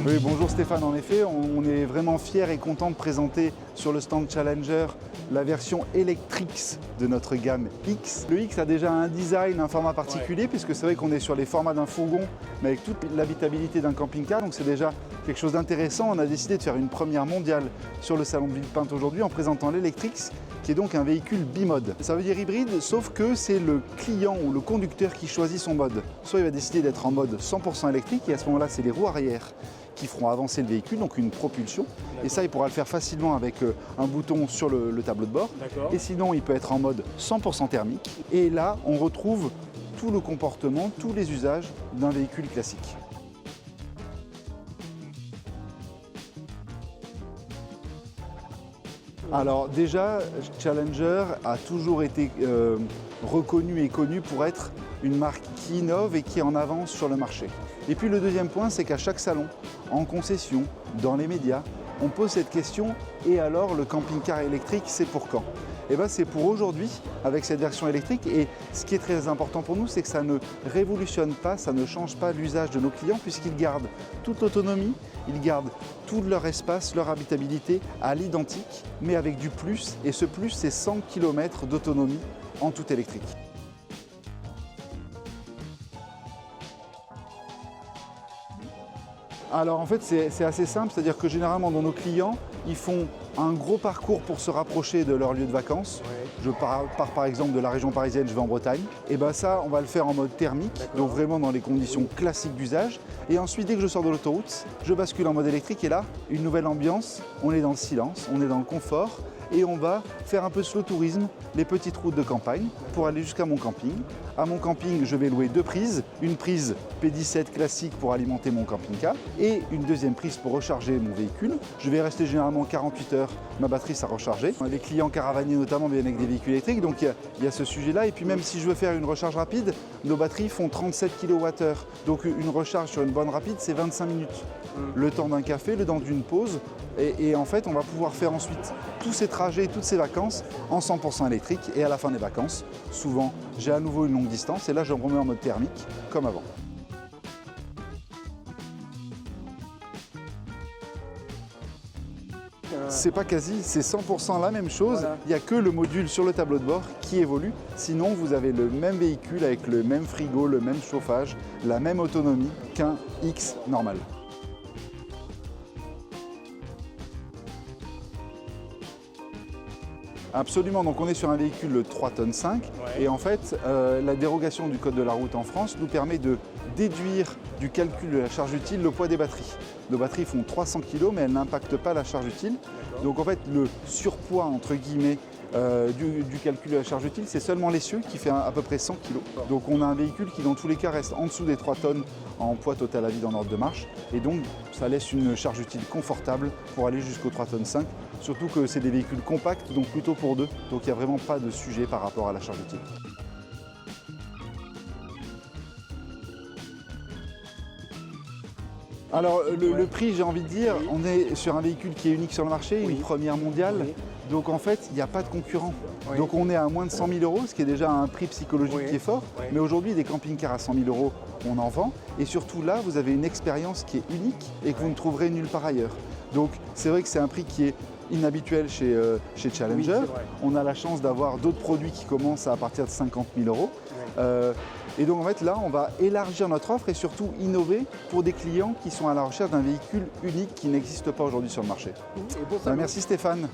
Oui, bonjour Stéphane, en effet, on est vraiment fiers et contents de présenter sur le stand Challenger la version Electrix de notre gamme X. Le X a déjà un design, un format particulier, puisque c'est vrai qu'on est sur les formats d'un fourgon, mais avec toute l'habitabilité d'un camping-car, donc c'est déjà quelque chose d'intéressant. On a décidé de faire une première mondiale sur le salon de Villepinte aujourd'hui en présentant l'Electrix, qui est donc un véhicule bimode. Ça veut dire hybride, sauf que c'est le client ou le conducteur qui choisit son mode. Soit il va décider d'être en mode 100% électrique, et à ce moment-là, c'est les roues arrière qui feront avancer le véhicule, donc une propulsion. Et ça, il pourra le faire facilement avec un bouton sur le tableau de bord. Et sinon, il peut être en mode 100% thermique. Et là, on retrouve tout le comportement, tous les usages d'un véhicule classique. Alors déjà, Challenger a toujours été reconnu et connu pour être une marque qui innove et qui est en avance sur le marché. Et puis le deuxième point, c'est qu'à chaque salon, en concession, dans les médias, on pose cette question, et alors le camping-car électrique, c'est pour quand? Eh bien c'est pour aujourd'hui avec cette version électrique, et ce qui est très important pour nous, c'est que ça ne révolutionne pas, ça ne change pas l'usage de nos clients, puisqu'ils gardent toute l'autonomie, ils gardent tout leur espace, leur habitabilité à l'identique, mais avec du plus, et ce plus, c'est 100 km d'autonomie en tout électrique. Alors en fait c'est assez simple, c'est-à-dire que généralement dans nos clients, ils font un gros parcours pour se rapprocher de leur lieu de vacances. Je pars par exemple de la région parisienne, je vais en Bretagne. Et bien ça, on va le faire en mode thermique, donc vraiment dans les conditions classiques d'usage. Et ensuite, dès que je sors de l'autoroute, je bascule en mode électrique, et là, une nouvelle ambiance, on est dans le silence, on est dans le confort, et on va faire un peu slow tourisme, les petites routes de campagne, pour aller jusqu'à mon camping. À mon camping, je vais louer deux prises, une prise P17 classique pour alimenter mon camping-car, et une deuxième prise pour recharger mon véhicule. Je vais rester généralement 48 heures, ma batterie sera rechargée. Les clients caravaniers notamment viennent avec des véhicules électriques, donc il y a ce sujet-là. Et puis même si je veux faire une recharge rapide, nos batteries font 37 kWh. Donc une recharge sur une borne rapide, c'est 25 minutes. Le temps d'un café, le temps d'une pause. Et en fait, on va pouvoir faire ensuite tous ces trajets, toutes ces vacances en 100% électrique. Et à la fin des vacances, souvent, j'ai à nouveau une longue distance. Et là, je me remets en mode thermique, comme avant. C'est pas quasi, c'est 100% la même chose. Voilà. Il n'y a que le module sur le tableau de bord qui évolue. Sinon, vous avez le même véhicule avec le même frigo, le même chauffage, la même autonomie qu'un X normal. Absolument, donc on est sur un véhicule de 3,5 tonnes et en fait la dérogation du code de la route en France nous permet de déduire du calcul de la charge utile le poids des batteries. Nos batteries font 300 kg mais elles n'impactent pas la charge utile. Donc en fait le surpoids entre guillemets du calcul de la charge utile, c'est seulement l'essieu qui fait à peu près 100 kg. Donc on a un véhicule qui dans tous les cas reste en dessous des 3 tonnes en poids total à vide en ordre de marche, et donc ça laisse une charge utile confortable pour aller jusqu'aux 3,5 tonnes, surtout que c'est des véhicules compacts, donc plutôt pour deux, donc il n'y a vraiment pas de sujet par rapport à la charge utile. Alors le prix, j'ai envie de dire, on est sur un véhicule qui est unique sur le marché, une première mondiale, donc en fait il n'y a pas de concurrent. Donc on est à moins de 100 000 €, ce qui est déjà un prix psychologique qui est fort, mais aujourd'hui des camping-cars à 100 000 €, on en vend, et surtout là vous avez une expérience qui est unique et que vous ne trouverez nulle part ailleurs. Donc c'est vrai que c'est un prix qui est inhabituel chez Challenger. On a la chance d'avoir d'autres produits qui commencent à partir de 50 000 €. Et donc en fait là on va élargir notre offre et surtout innover pour des clients qui sont à la recherche d'un véhicule unique qui n'existe pas aujourd'hui sur le marché. Merci Stéphane.